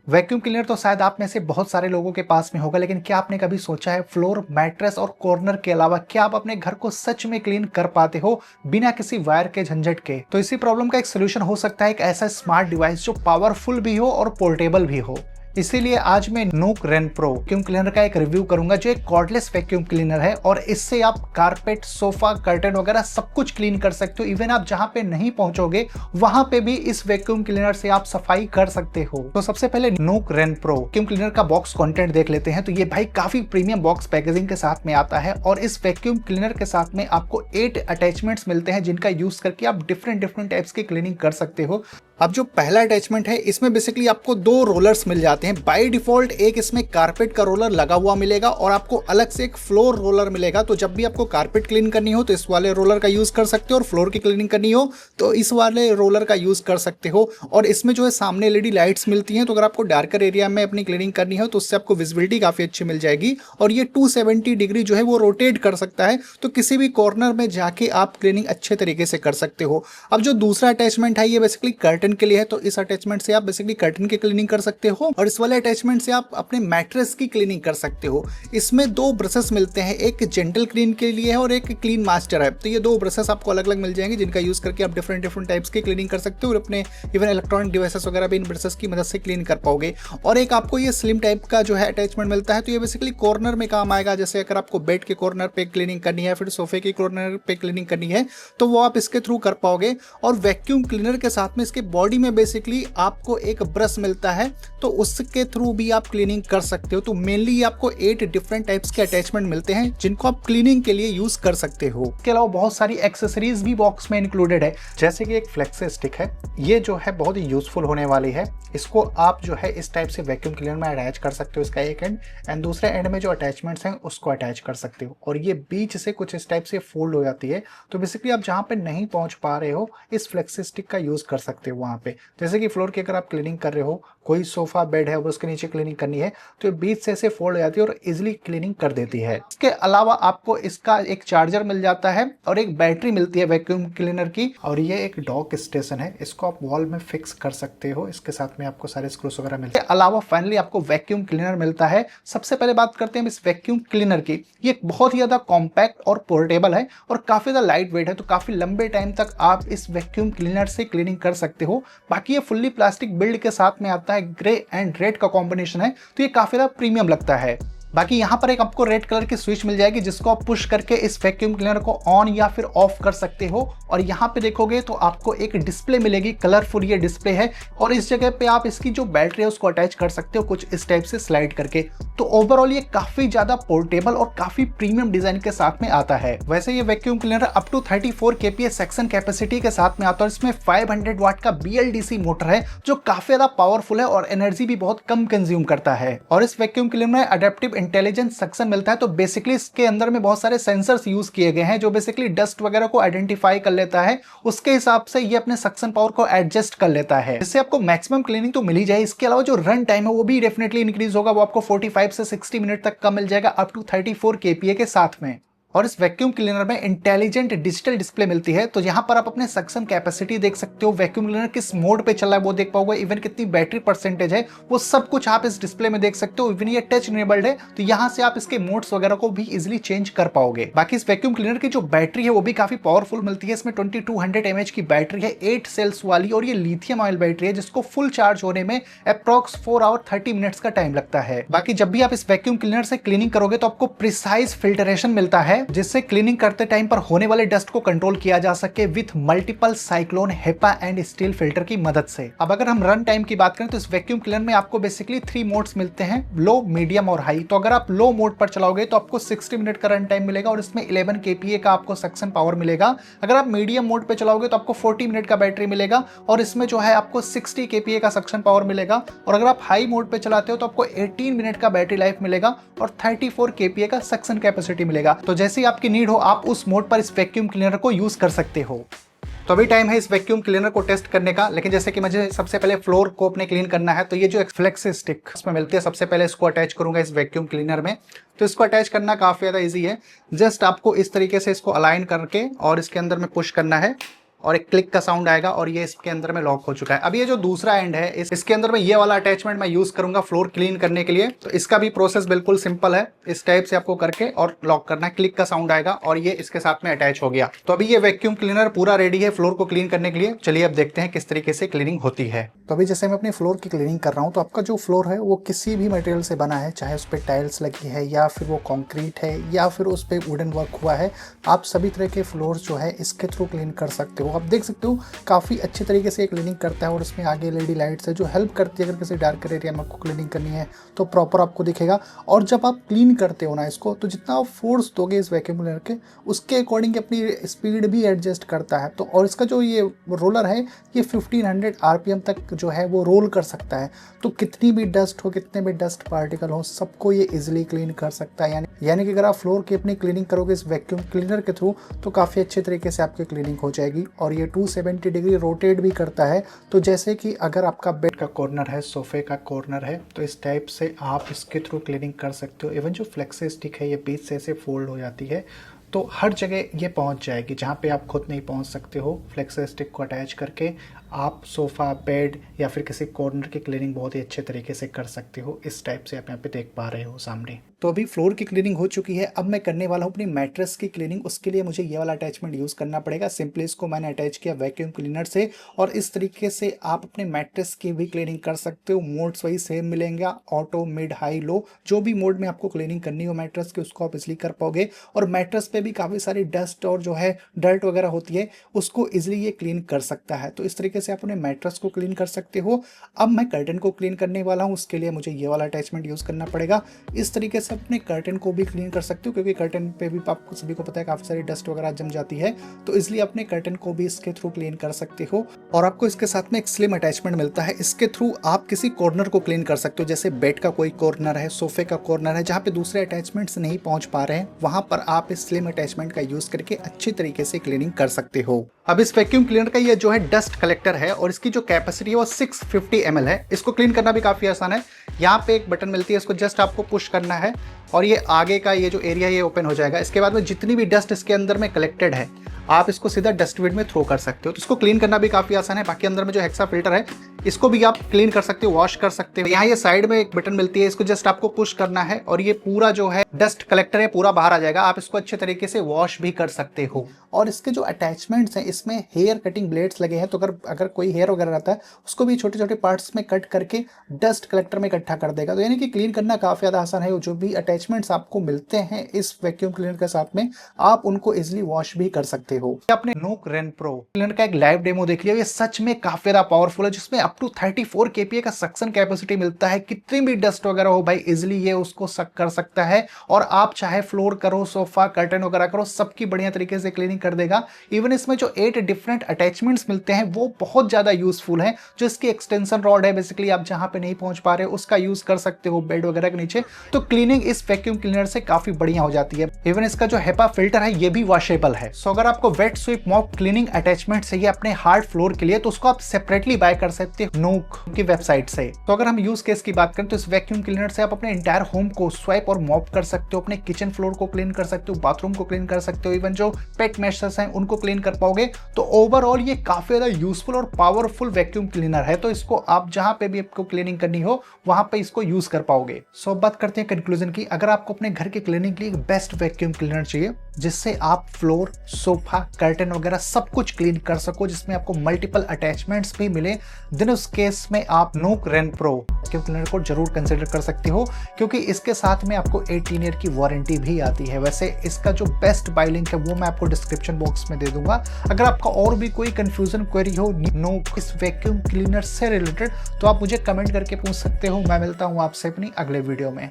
Vacuum cleaner तो शायद आप में से बहुत सारे लोगों के पास में होगा, लेकिन क्या आपने कभी सोचा है फ्लोर, मैट्रेस और कॉर्नर के अलावा क्या आप अपने घर को सच में क्लीन कर पाते हो बिना किसी वायर के झंझट के? तो इसी प्रॉब्लम का एक सोल्यूशन हो सकता है एक ऐसा स्मार्ट डिवाइस जो पावरफुल भी हो और पोर्टेबल भी हो। इसीलिए आज मैं nook rain pro vacuum cleaner का एक रिव्यू करूंगा जो एक कॉर्डलेस वैक्यूम क्लीनर है और इससे आप कारपेट, सोफा, कर्टन वगैरह सब कुछ क्लीन कर सकते हो। इवन आप जहां पे नहीं पहुंचोगे वहां पे भी इस वैक्यूम क्लीनर से आप सफाई कर सकते हो। तो सबसे पहले nook rain pro vacuum cleaner का बॉक्स कंटेंट देख लेते हैं। तो ये भाई काफी प्रीमियम बॉक्स पैकेजिंग के साथ में आता है और इस वैक्यूम क्लीनर के साथ में आपको 8 अटैचमेंट्स मिलते हैं जिनका यूज करके आप डिफरेंट टाइप्स की क्लीनिंग कर सकते हो। अब जो पहला अटैचमेंट है इसमें बेसिकली आपको 2 रोलर्स मिल जाते हैं। बाय डिफॉल्ट एक इसमें कारपेट का रोलर लगा हुआ मिलेगा और आपको अलग से एक फ्लोर रोलर मिलेगा। तो जब भी आपको कारपेट क्लीन करनी हो तो इस वाले रोलर का यूज कर सकते हो और फ्लोर की क्लीनिंग करनी हो तो इस वाले रोलर का यूज कर सकते हो। और इसमें जो है सामने एलईडी लाइट्स मिलती हैं, तो अगर आपको डार्कर एरिया में अपनी क्लीनिंग करनी हो तो उससे आपको विजिबिलिटी काफी अच्छी मिल जाएगी। और ये 270 डिग्री जो है वो रोटेट कर सकता है, तो किसी भी कॉर्नर में जाके आप क्लीनिंग अच्छे तरीके से कर सकते हो। अब जो दूसरा अटैचमेंट है ये बेसिकली कर्टन के लिए है, तो इस अटैचमेंट से आप बेसिकली कर्टन की क्लीनिंग कर सकते हो और इस वाले अटैचमेंट से आप अपने मैट्रेस की क्लीनिंग कर सकते हो। इसमें 2 ब्रशेस मिलते हैं, एक जेंटल क्लीन के लिए है और एक क्लीन मास्टर है। तो ये 2 ब्रशेस आपको अलग अलग मिल जाएंगे जिनका यूज करके आप डिफरेंट टाइप्स की क्लीनिंग कर सकते हो और अपने इवन इलेक्ट्रॉनिक डिवाइसेस वगैरह भी इन ब्रशेस की मदद से क्लीन कर पाओगे। और एक आपको ये स्लिम टाइप का जो है अटैचमेंट मिलता है, तो ये बेसिकली कॉर्नर में काम आएगा। जैसे अगर आपको बेड के कॉर्नर पे क्लीनिंग करनी है, फिर सोफे के कॉर्नर पे क्लीनिंग करनी है, तो वो आप इसके थ्रू कर पाओगे। और वैक्यूम क्लीनर के साथ में इसके बॉडी में बेसिकली आपको एक ब्रश मिलता है, तो उसके थ्रू भी आप क्लीनिंग कर सकते हो। तो मेनली आपको 8 डिफरेंट टाइप्स के अटैचमेंट मिलते हैं जिनको आप क्लीनिंग के लिए यूज कर सकते हो। इसके अलावा बहुत सारी एक्सेसरीज भी बॉक्स में इंक्लूडेड है, जैसे कि एक फ्लेक्सी स्टिक है। ये जो है बहुत ही यूजफुल होने वाली है। इसको आप जो है इस टाइप से वैक्यूम क्लीनर में अटैच कर सकते हो, इसका एक एंड, एंड दूसरे एंड में जो अटैचमेंट्स हैं उसको अटैच कर सकते हो। और ये बीच से कुछ इस टाइप से फोल्ड हो जाती है, तो बेसिकली आप जहां पे नहीं पहुंच पा रहे हो इस फ्लेक्सी स्टिक का यूज कर सकते हो वहां पे। जैसे कि फ्लोर की अगर आप क्लीनिंग कर रहे हो, कोई सोफा बेड है उसके नीचे क्लीनिंग करनी है, तो ये बीच से ऐसे फोल्ड हो जाती है और इजिली क्लीनिंग कर देती है। इसके अलावा आपको इसका एक चार्जर मिल जाता है और एक बैटरी मिलती है वैक्यूम क्लीनर की। और ये एक डॉक स्टेशन है, इसको आप वॉल में फिक्स कर सकते हो। इसके साथ में आपको सारे स्क्रूज वगैरह मिलते हैं। अलावा फाइनली आपको वैक्यूम क्लीनर मिलता है। सबसे पहले बात करते हैं इस वैक्यूम क्लीनर की। ये बहुत ही ज्यादा कॉम्पैक्ट और पोर्टेबल है और काफी ज्यादा लाइट वेट है, तो काफी लंबे टाइम तक आप इस वैक्यूम क्लीनर से क्लीनिंग कर सकते हो। बाकी ये फुल्ली प्लास्टिक बिल्ड के साथ में आता है, ग्रे एंड रेड का कॉम्बिनेशन है, तो ये काफी ज्यादा प्रीमियम लगता है। बाकी यहाँ पर एक आपको रेड कलर की स्विच मिल जाएगी जिसको आप पुश करके इस वैक्यूम क्लीनर को ऑन या फिर ऑफ कर सकते हो। और यहाँ पे देखोगे तो आपको एक डिस्प्ले मिलेगी, कलरफुल ये डिस्प्ले है और इस जगह पे आप इसकी जो बैटरी है उसको अटैच कर सकते हो कुछ इस टाइप से स्लाइड करके। तो ओवरऑल ये काफी ज्यादा पोर्टेबल और काफी प्रीमियम डिजाइन के साथ में आता है। वैसे ये vacuum cleaner up to 34 kPa suction capacity के साथ में आता है और इसमें 500 वाट का BLDC मोटर है जो काफी ज्यादा पावरफुल है और एनर्जी भी बहुत कम कंज्यूम करता है। और इस वैक्यूम क्लीनर में अडेप्टिव इंटेलिजेंट सक्शन मिलता है, तो बेसिकली इसके अंदर में बहुत सारे सेंसर्स यूज किए गए हैं जो बेसिकली डस्ट वगैरह को आइडेंटिफाई कर लेता है, उसके हिसाब से ये अपने सक्शन पावर को एडजस्ट कर लेता है, जिससे आपको मैक्सिमम क्लीनिंग तो मिल ही जाए। इसके अलावा जो रन टाइम है वो भी डेफिनेटली इंक्रीज होगा, वो आपको 45 से 60 मिनट तक का मिल जाएगा अप टू 34 kPa के साथ में। और इस वैक्यूम क्लीनर में इंटेलिजेंट डिजिटल डिस्प्ले मिलती है, तो यहाँ पर आप अपने सक्शन कैपेसिटी देख सकते हो, वैक्यूम क्लीनर किस मोड पे चल रहा है वो देख पाओगे, इवन कितनी बैटरी परसेंटेज है वो सब कुछ आप इस डिस्प्ले में देख सकते हो। इवन ये टच इनेबल्ड है, तो यहाँ से आप इसके मोड्स वगैरह को भी इजिली चेंज कर पाओगे। बाकी इस वैक्यूम क्लीनर की जो बैटरी है वो भी काफी पावरफुल मिलती है। इसमें 2200 mAh की बैटरी है, 8 सेल्स वाली, और ये लिथियम ऑयल बैटरी है जिसको फुल चार्ज होने में अप्रॉक्स 4 आवर 30 मिनट्स का टाइम लगता है। बाकी जब भी आप इस वैक्यूम क्लीनर से क्लीनिंग करोगे तो आपको प्रिसाइज फिल्टरेशन मिलता है जिससे क्लीनिंग करते टाइम पर होने वाले डस्ट को कंट्रोल किया जा सके with multiple cyclone, HEPA and steel filter की मदद से। अब अगर हम रन टाइम की बात करें तो इस वैक्यूम क्लीनर में आपको बेसिकली 3 मोड्स मिलते हैं, लो, मीडियम और हाई। तो अगर आप लो मोड पर चलाओगे तो आपको 60 मिनट का रन टाइम मिलेगा और इसमें 11 kPa का आपको सक्शन पावर मिलेगा। अगर आप मीडियम मोड पे चलाओगे तो आपको 40 मिनट का बैटरी मिलेगा और इसमें जो है आपको 60 kPa का सक्शन पावर मिलेगा। और अगर आप हाई मोड पे चलाते हो तो आपको 18 मिनट का बैटरी लाइफ मिलेगा और 34 kPa का सक्शन कैपेसिटी मिलेगा। तो जैसे ही आपकी नीड हो आप उस मोड पर इस वैक्यूम क्लीनर को यूज कर सकते हो। तो अभी टाइम है इस वैक्यूम क्लीनर को टेस्ट करने का, लेकिन जैसे कि मुझे सबसे पहले फ्लोर को अपने क्लीन करना है, तो ये जो फ्लेक्सी स्टिक इसमें मिलती है, सबसे पहले इसको अटैच करूंगा इस वैक्यूम क्लीनर में। तो इसको अटैच करना काफी ज्यादा इजी है, जस्ट आपको इस तरीके से इसको अलाइन करके और इसके अंदर में पुश करना है और एक क्लिक का साउंड आएगा और ये इसके अंदर में लॉक हो चुका है। अब ये जो दूसरा एंड है इसके अंदर में ये वाला अटैचमेंट मैं यूज करूंगा फ्लोर क्लीन करने के लिए। तो इसका भी प्रोसेस बिल्कुल सिंपल है, इस टाइप से आपको करके और लॉक करना है, क्लिक का साउंड आएगा और ये इसके साथ में अटैच हो गया। तो अभी ये वैक्यूम क्लीनर पूरा रेडी है फ्लोर को क्लीन करने के लिए। चलिए अब देखते हैं किस तरीके से क्लीनिंग होती है। तो अभी जैसे मैं अपनी फ्लोर की क्लीनिंग कर रहा हूँ, तो आपका जो फ्लोर है वो किसी भी मटेरियल से बना है, चाहे उस पर टाइल्स लगी है या फिर वो कंक्रीट है या फिर उस पर वुडन वर्क हुआ है, आप सभी तरह के फ्लोर जो है इसके थ्रू क्लीन कर सकते हो। आप देख सकते हो काफ़ी अच्छे तरीके से क्लीनिंग करता है और इसमें आगे एलईडी लाइट्स है जो हेल्प करती है। अगर किसी डार्कर एरिया में आपको क्लीनिंग करनी है तो प्रॉपर आपको दिखेगा। और जब आप क्लीन करते हो ना इसको, तो जितना आप फोर्स दोगे इस वैक्यूम क्लीनर के, उसके अकॉर्डिंग अपनी स्पीड भी एडजस्ट करता है। तो और इसका जो ये रोलर है ये 1500 आरपीएम तक जो है वो रोल कर सकता है। तो कितनी भी डस्ट हो, कितने भी डस्ट पार्टिकल हो, सबको ये इजीली क्लीन कर सकता है। यानी कि अगर आप फ्लोर की अपनी क्लीनिंग करोगे इस वैक्यूम क्लीनर के थ्रू तो काफ़ी अच्छे तरीके से आपकी क्लीनिंग हो जाएगी। और ये 270 डिग्री रोटेट भी करता है। तो जैसे कि अगर आपका बेड का कॉर्नर है, सोफे का कॉर्नर है, तो इस टाइप से आप इसके थ्रू क्लीनिंग कर सकते हो। इवन जो फ्लेक्सी स्टिक है ये बीच से ऐसे फोल्ड हो जाती है, तो हर जगह ये पहुंच जाएगी जहाँ पे आप खुद नहीं पहुंच सकते हो। फ्लेक्सी स्टिक को अटैच करके आप सोफ़ा, बेड या फिर किसी कॉर्नर की क्लीनिंग बहुत ही अच्छे तरीके से कर सकते हो। इस टाइप से आप यहाँ पे देख पा रहे हो सामने। तो अभी फ्लोर की क्लीनिंग हो चुकी है। अब मैं करने वाला हूँ अपनी मैट्रेस की क्लीनिंग। उसके लिए मुझे ये वाला अटैचमेंट यूज़ करना पड़ेगा। सिंपली इसको मैंने अटैच किया वैक्यूम क्लीनर से और इस तरीके से आप अपने मैट्रेस की भी क्लीनिंग कर सकते हो। मोड्स वही सेम मिलेंगे, ऑटो, मिड, हाई, लो, जो भी मोड में आपको क्लीनिंग करनी हो मैट्रेस की उसको आप इसलिए कर पाओगे। और मैट्रेस पे भी काफ़ी सारी डस्ट और जो है डर्ट वगैरह होती है उसको इजिली ये क्लीन कर सकता है। तो इस तरीके से आप अपने मैट्रेस को क्लीन कर सकते हो। अब मैं कर्टन को क्लीन करने वाला हूँ। उसके लिए मुझे ये वाला अटैचमेंट यूज़ करना पड़ेगा। इस तरीके से अपने कर्टन को भी क्लीन कर सकते हो, क्योंकि कर्टन पे भी आपको सभी को पता है काफ़ी सारी डस्ट वगैरह जम जाती है। तो इसलिए अपने कर्टन को भी इसके थ्रू क्लीन कर सकते हो। और आपको इसके साथ में एक स्लिम अटैचमेंट मिलता है। इसके थ्रू आप किसी कॉर्नर को क्लीन कर सकते हो, जैसे बेड का कोई कॉर्नर है, सोफे का कॉर्नर है, जहाँ पे दूसरे अटैचमेंट्स नहीं पहुंच पा रहे हैं, वहां पर आप इस स्लिम अटैचमेंट का यूज करके अच्छी तरीके से क्लीनिंग कर सकते हो। अब इस वैक्यूम क्लीनर का ये जो है डस्ट कलेक्टर है और इसकी जो कैपेसिटी है वो 650 ml है। इसको क्लीन करना भी काफी आसान है। यहाँ पे एक बटन मिलती है, इसको जस्ट आपको पुश करना है और ये आगे का ये जो एरिया ये ओपन हो जाएगा। इसके बाद में जितनी भी डस्ट इसके अंदर में कलेक्टेड है आप इसको सीधा डस्टबिन में थ्रो कर सकते हो। तो इसको क्लीन करना भी काफी आसान है। बाकी अंदर में जो हेक्सा फिल्टर है इसको भी आप क्लीन कर सकते हो, वॉश कर सकते हो। यहाँ ये साइड में एक बटन मिलती है, इसको जस्ट आपको पुश करना है और ये पूरा जो है डस्ट कलेक्टर है पूरा बाहर आ जाएगा। आप इसको अच्छे तरीके से वॉश भी कर सकते हो। और इसके जो अटैचमेंट्स हैं इसमें हेयर कटिंग ब्लेड्स लगे हैं, तो अगर कोई हेयर वगैरह रहता है उसको भी छोटे छोटे पार्ट्स में कट करके डस्ट कलेक्टर में इकट्ठा कर देगा। तो यानी कि क्लीन करना काफी ज्यादा आसान है। जो भी अटैचमेंट्स आपको मिलते हैं इस वैक्यूम क्लीनर के साथ में आप उनको इजिली वॉश भी कर सकते हो। आपने नूक रेन प्रो क्लीनर का एक लाइव डेमो देख लिया। ये सच में काफी ज्यादा पावरफुल है, जिसमें अप टू 34 kPa का सक्शन कैपेसिटी मिलता है। कितनी भी डस्ट वगैरह हो भाई इजिली ये उसको सक कर सकता है। और आप चाहे फ्लोर करो, सोफा, कर्टन वगैरह करो, सबकी बढ़िया तरीके से क्लीनिंग कर देगा। इवन इसमें जो 8 डिफरेंट अटैचमेंट्स मिलते हैं वो बहुत ज्यादा यूजफुल है। जो इसकी एक्सटेंशन रॉड है, बेसिकली आप जहां पे नहीं पहुंच पा रहे उसका यूज कर सकते हो बेड वगैरह के नीचे। तो क्लीनिंग इस वैक्यूम क्लीनर से काफी बढ़िया हो जाती है। इवन इसका जो हेपा फिल्टर है ये भी वॉशेबल है। सो अगर आपको wet sweep mop cleaning attachment चाहिए अपने हार्ड फ्लोर के लिए तो उसको आप सेपरेटली बाय कर सकते हो नूक की वेबसाइट से। तो अगर हम यूज केस की बात करें तो इस वैक्यूम क्लीनर से आप अपने एंटायर होम को स्वाइप और मॉप कर सकते हो। अपने किचन फ्लोर को क्लीन कर सकते हो, बाथरूम को क्लीन कर सकते हो, इवन जो पेट मेशेस हैं उनको क्लीन कर पाओगे। तो ओवरऑल ये काफी ज्यादा यूजफुल और पावरफुल वैक्यूम क्लीनर है। तो इसको आप जहां पे भी आपको क्लीनिंग करनी हो वहां पे इसको यूज कर पाओगे। सो बात करते हैं कंक्लूजन की। अगर आपको अपने घर के क्लीनिंग के लिए एक बेस्ट वैक्यूम क्लीनर चाहिए जिससे आप फ्लोर, सोफा, कर्टन वगैरह सब कुछ क्लीन कर सको, जिसमें आपको मल्टीपल अटैचमेंट्स भी मिले, देन उस केस में आप nook rain pro vacuum cleaner को जरूर कंसिडर कर सकते हो, क्योंकि इसके साथ में आपको 18 ईयर की वारंटी भी आती है। वैसे इसका जो बेस्ट बाय लिंक है वो मैं आपको डिस्क्रिप्शन बॉक्स में दे दूंगा। अगर आपका और भी कोई कंफ्यूजन क्वेरी हो नूक इस वैक्यूम क्लीनर से रिलेटेड तो आप मुझे कमेंट करके पूछ सकते हो। मैं मिलता हूँ आपसे अपनी अगले वीडियो में।